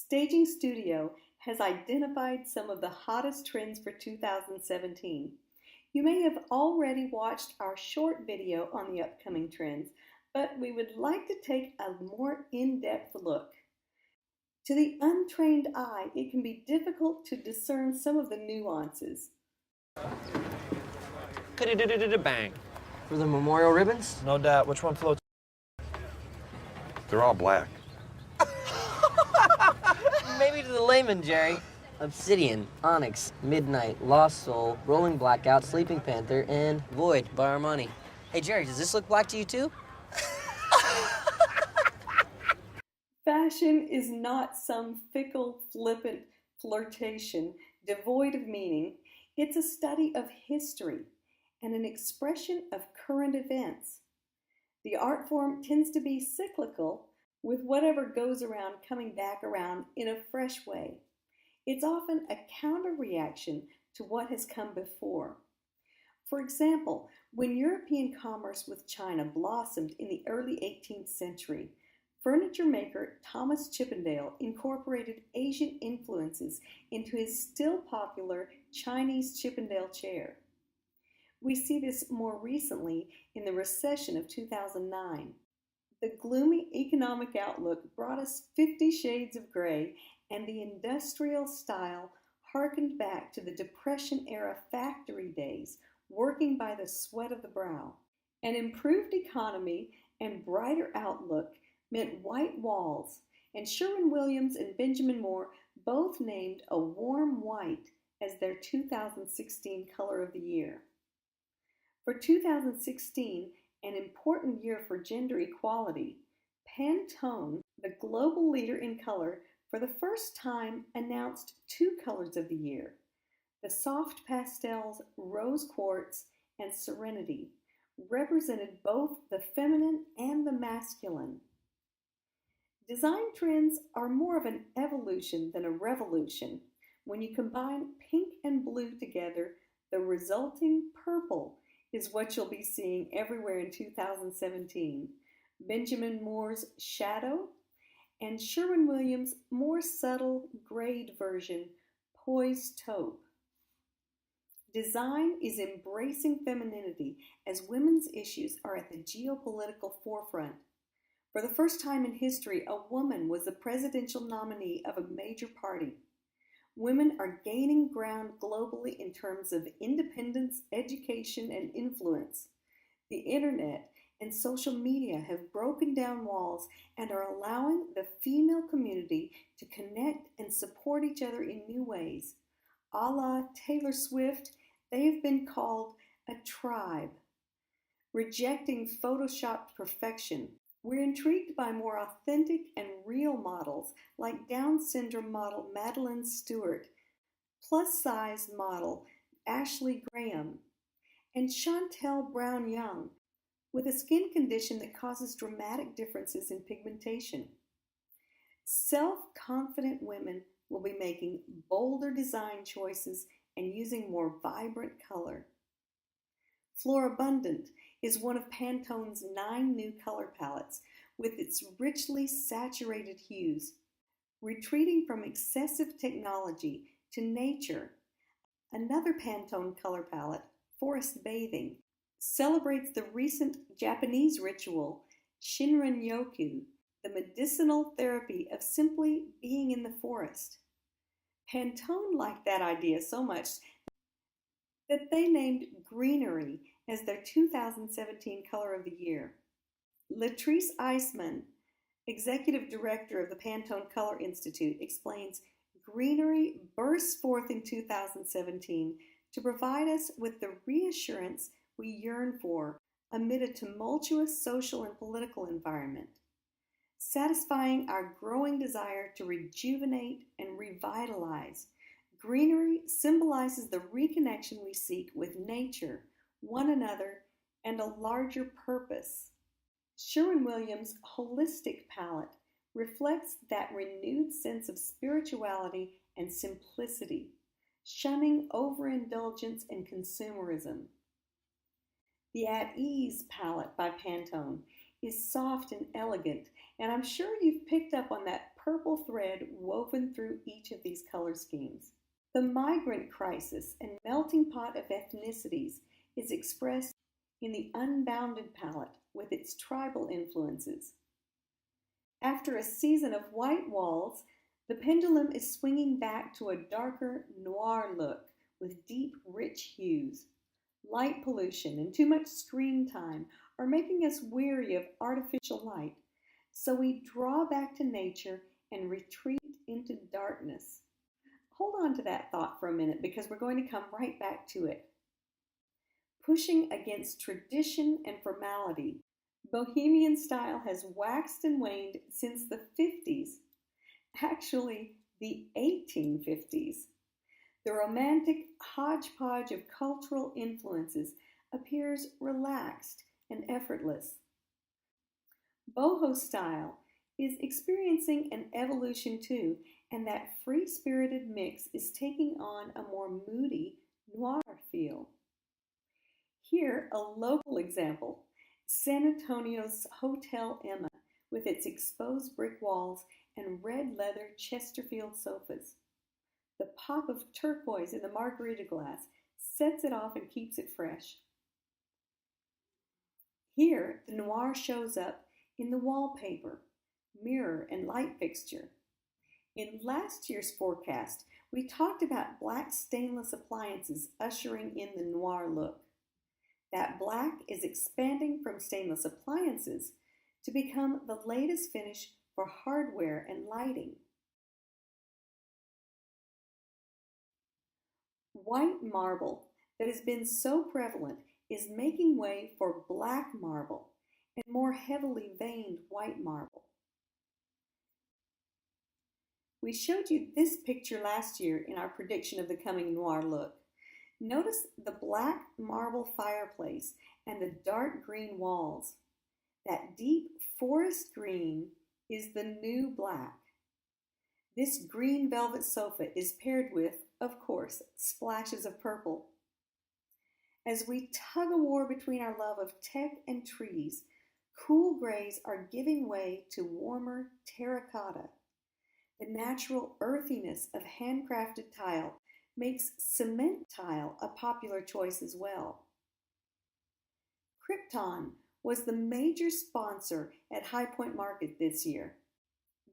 Staging Studio has identified some of the hottest trends for 2017. You may have already watched our short video on the upcoming trends, but we would like to take a more in-depth look. To the untrained eye, it can be difficult to discern some of the nuances. Bang. For the memorial ribbons? No doubt. Which one floats? They're all black. Maybe to the layman, Jerry. Obsidian, Onyx, Midnight, Lost Soul, Rolling Blackout, Sleeping Panther, and Void by Armani. Hey, Jerry, does this look black to you too? Fashion is not some fickle, flippant flirtation devoid of meaning. It's a study of history and an expression of current events. The art form tends to be cyclical, with whatever goes around coming back around in a fresh way. It's often a counter-reaction to what has come before. For example, when European commerce with China blossomed in the early 18th century, furniture maker Thomas Chippendale incorporated Asian influences into his still popular Chinese Chippendale chair. We see this more recently in the recession of 2009. The gloomy economic outlook brought us 50 Shades of Grey, and the industrial style harkened back to the Depression-era factory days, working by the sweat of the brow. An improved economy and brighter outlook meant white walls, and Sherwin-Williams and Benjamin Moore both named a warm white as their 2016 color of the year. For 2016, an important year for gender equality, Pantone, the global leader in color, for the first time announced two colors of the year: the soft pastels Rose Quartz and Serenity represented both the feminine and the masculine. Design trends are more of an evolution than a revolution. When you combine pink and blue together, the resulting purple is what you'll be seeing everywhere in 2017. Benjamin Moore's Shadow and Sherwin-Williams' more subtle grade version, Poised Taupe. Design is embracing femininity as women's issues are at the geopolitical forefront. For the first time in history, a woman was the presidential nominee of a major party. Women are gaining ground globally in terms of independence, education, and influence. The internet and social media have broken down walls and are allowing the female community to connect and support each other in new ways. A la Taylor Swift, they have been called a tribe. Rejecting photoshopped perfection, we're intrigued by more authentic and real models like Down syndrome model Madeline Stewart, plus-size model Ashley Graham, and Chantel Brown Young, with a skin condition that causes dramatic differences in pigmentation. Self-confident women will be making bolder design choices and using more vibrant color. Florabundant is one of Pantone's 9 new color palettes with its richly saturated hues. Retreating from excessive technology to nature, another Pantone color palette, Forest Bathing, celebrates the recent Japanese ritual Shinrin-yoku, the medicinal therapy of simply being in the forest. Pantone liked that idea so much that they named greenery as their 2017 color of the year. Latrice Eisman, executive director of the Pantone Color Institute, explains greenery bursts forth in 2017 to provide us with the reassurance we yearn for amid a tumultuous social and political environment, satisfying our growing desire to rejuvenate and revitalize. Greenery symbolizes the reconnection we seek with nature, one another, and a larger purpose. Sherwin-Williams' holistic palette reflects that renewed sense of spirituality and simplicity, shunning overindulgence and consumerism. The At Ease palette by Pantone is soft and elegant, and I'm sure you've picked up on that purple thread woven through each of these color schemes. The migrant crisis and melting pot of ethnicities is expressed in the unbounded palette with its tribal influences. After a season of white walls, the pendulum is swinging back to a darker noir look with deep, rich hues. Light pollution and too much screen time are making us weary of artificial light, so we draw back to nature and retreat into darkness. Hold on to that thought for a minute because we're going to come right back to it. Pushing against tradition and formality, Bohemian style has waxed and waned since the 50s, actually the 1850s. The romantic hodgepodge of cultural influences appears relaxed and effortless. Boho style is experiencing an evolution too, and that free-spirited mix is taking on a more moody noir feel. Here, a local example, San Antonio's Hotel Emma, with its exposed brick walls and red leather Chesterfield sofas. The pop of turquoise in the margarita glass sets it off and keeps it fresh. Here, the noir shows up in the wallpaper, mirror, and light fixture. In last year's forecast, we talked about black stainless appliances ushering in the noir look. That black is expanding from stainless appliances to become the latest finish for hardware and lighting. White marble that has been so prevalent is making way for black marble and more heavily veined white marble. We showed you this picture last year in our prediction of the coming noir look. Notice the black marble fireplace and the dark green walls. That deep forest green is the new black. This green velvet sofa is paired with, of course, splashes of purple. As we tug a war between our love of tech and trees, cool grays are giving way to warmer terracotta. The natural earthiness of handcrafted tile makes cement tile a popular choice as well. Krypton was the major sponsor at High Point Market this year.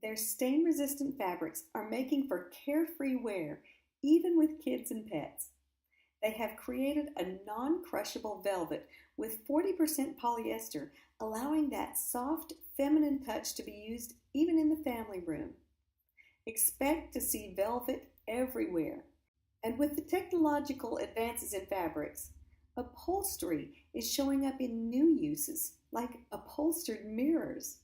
Their stain-resistant fabrics are making for carefree wear, even with kids and pets. They have created a non-crushable velvet with 40% polyester, allowing that soft, feminine touch to be used even in the family room. Expect to see velvet everywhere. And with the technological advances in fabrics, upholstery is showing up in new uses, like upholstered mirrors.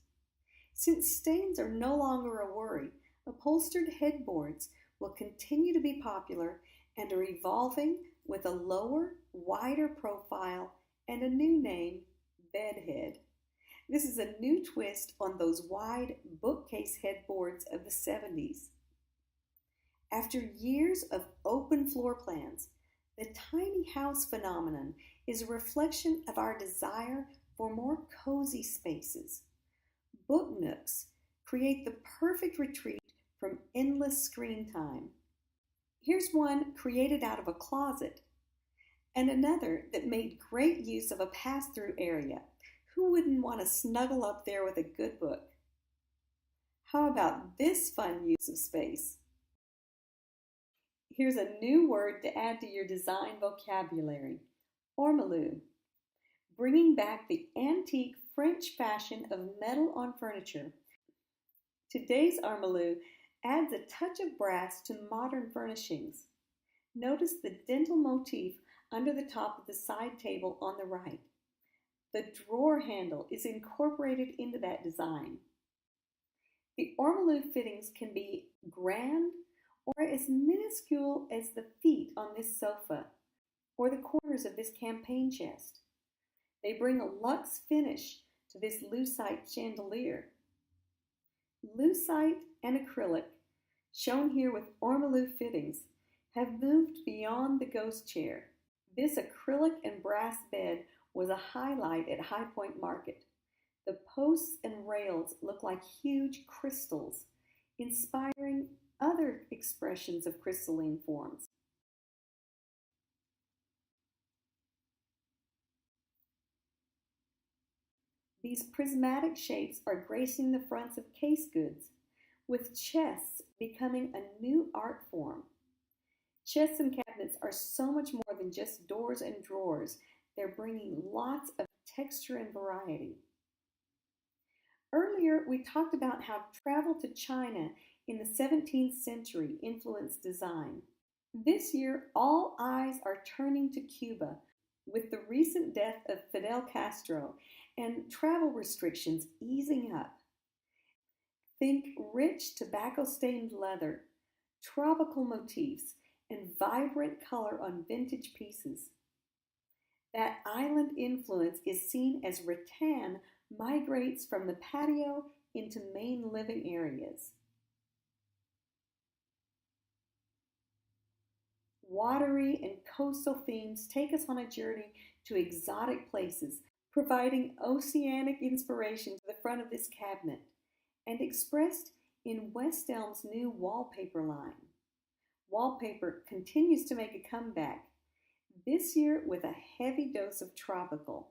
Since stains are no longer a worry, upholstered headboards will continue to be popular and are evolving with a lower, wider profile and a new name, bedhead. This is a new twist on those wide bookcase headboards of the 70s. After years of open floor plans, the tiny house phenomenon is a reflection of our desire for more cozy spaces. Book nooks create the perfect retreat from endless screen time. Here's one created out of a closet, and another that made great use of a pass-through area. Who wouldn't want to snuggle up there with a good book? How about this fun use of space? Here's a new word to add to your design vocabulary, ormolu, bringing back the antique French fashion of metal on furniture. Today's ormolu adds a touch of brass to modern furnishings. Notice the dental motif under the top of the side table on the right. The drawer handle is incorporated into that design. The ormolu fittings can be grand or as minuscule as the feet on this sofa or the corners of this campaign chest. They bring a luxe finish to this lucite chandelier. Lucite and acrylic, shown here with ormolu fittings, have moved beyond the ghost chair. This acrylic and brass bed was a highlight at High Point Market. The posts and rails look like huge crystals, inspiring other expressions of crystalline forms. These prismatic shapes are gracing the fronts of case goods, with chests becoming a new art form. Chests and cabinets are so much more than just doors and drawers. They're bringing lots of texture and variety. Earlier, we talked about how travel to China in the 17th century influenced design. This year, all eyes are turning to Cuba with the recent death of Fidel Castro and travel restrictions easing up. Think rich tobacco-stained leather, tropical motifs, and vibrant color on vintage pieces. That island influence is seen as rattan migrates from the patio into main living areas. Watery and coastal themes take us on a journey to exotic places, providing oceanic inspiration to the front of this cabinet, and expressed in West Elm's new wallpaper line. Wallpaper continues to make a comeback, this year with a heavy dose of tropical.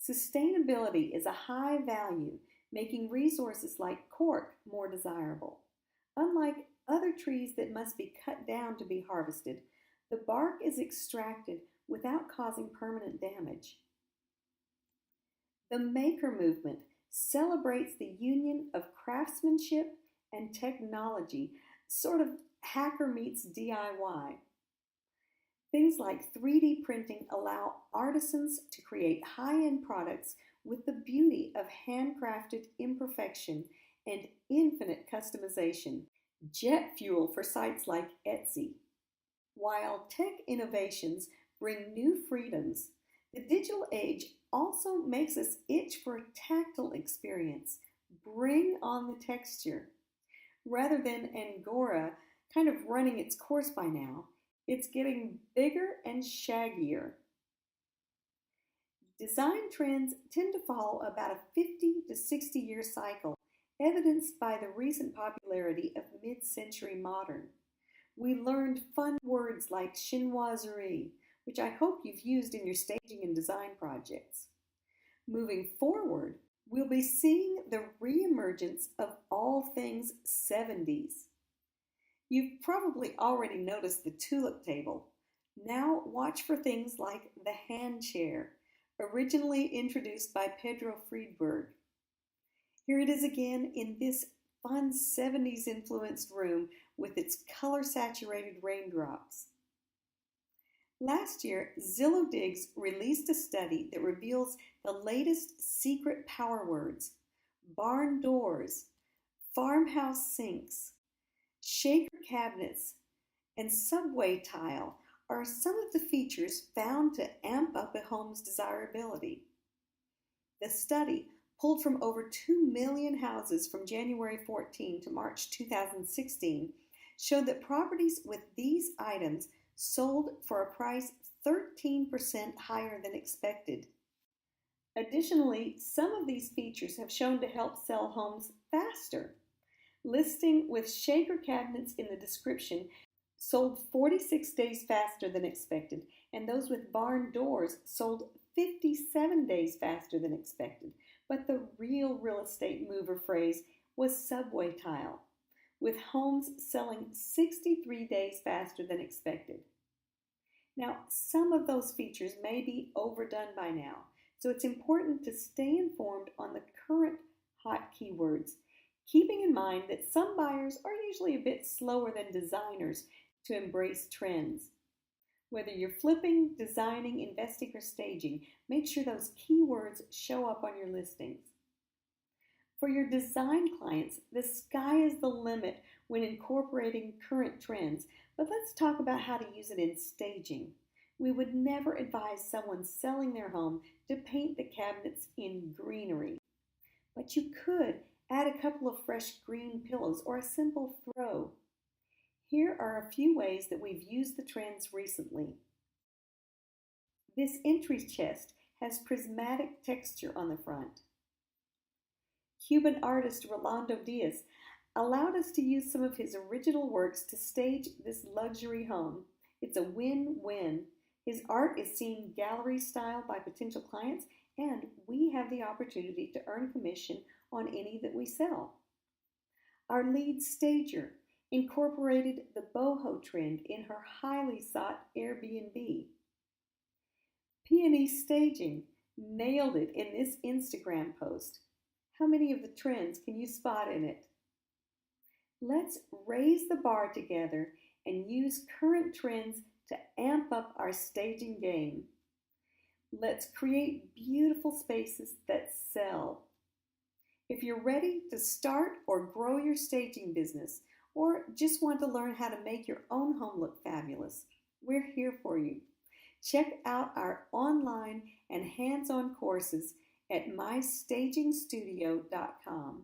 Sustainability is a high value, making resources like cork more desirable. Unlike other trees that must be cut down to be harvested, the bark is extracted without causing permanent damage. The maker movement celebrates the union of craftsmanship and technology, sort of hacker meets DIY. Things like 3D printing allow artisans to create high-end products with the beauty of handcrafted imperfection and infinite customization, jet fuel for sites like Etsy. While tech innovations bring new freedoms, the digital age also makes us itch for a tactile experience. Bring on the texture. Rather than Angora kind of running its course by now, it's getting bigger and shaggier. Design trends tend to follow about a 50 to 60 year cycle, evidenced by the recent popularity of mid-century modern. We learned fun words like chinoiserie, which I hope you've used in your staging and design projects. Moving forward, we'll be seeing the reemergence of all things 70s. You've probably already noticed the tulip table. Now watch for things like the hand chair, originally introduced by Pedro Friedberg. Here it is again in this fun 70s influenced room with its color-saturated raindrops. Last year, Zillow Digs released a study that reveals the latest secret power words: barn doors, farmhouse sinks, shaker cabinets, and subway tile are some of the features found to amp up a home's desirability. The study, pulled from over 2 million houses from January 14 to March 2016, showed that properties with these items sold for a price 13% higher than expected. Additionally, some of these features have shown to help sell homes faster. Listing with shaker cabinets in the description sold 46 days faster than expected, and those with barn doors sold 57 days faster than expected. But the real estate mover phrase was subway tile, with homes selling 63 days faster than expected. Now, some of those features may be overdone by now, so it's important to stay informed on the current hot keywords, keeping in mind that some buyers are usually a bit slower than designers to embrace trends. Whether you're flipping, designing, investing, or staging, make sure those keywords show up on your listings. For your design clients, the sky is the limit when incorporating current trends, but let's talk about how to use it in staging. We would never advise someone selling their home to paint the cabinets in greenery, but you could add a couple of fresh green pillows or a simple throw. Here are a few ways that we've used the trends recently. This entry chest has prismatic texture on the front. Cuban artist Rolando Diaz allowed us to use some of his original works to stage this luxury home. It's a win-win. His art is seen gallery style by potential clients, and we have the opportunity to earn commission on any that we sell. Our lead stager incorporated the boho trend in her highly sought Airbnb. Peony Staging nailed it in this Instagram post. How many of the trends can you spot in it? Let's raise the bar together and use current trends to amp up our staging game. Let's create beautiful spaces that sell. If you're ready to start or grow your staging business, or just want to learn how to make your own home look fabulous, we're here for you. Check out our online and hands-on courses at mystagingstudio.com.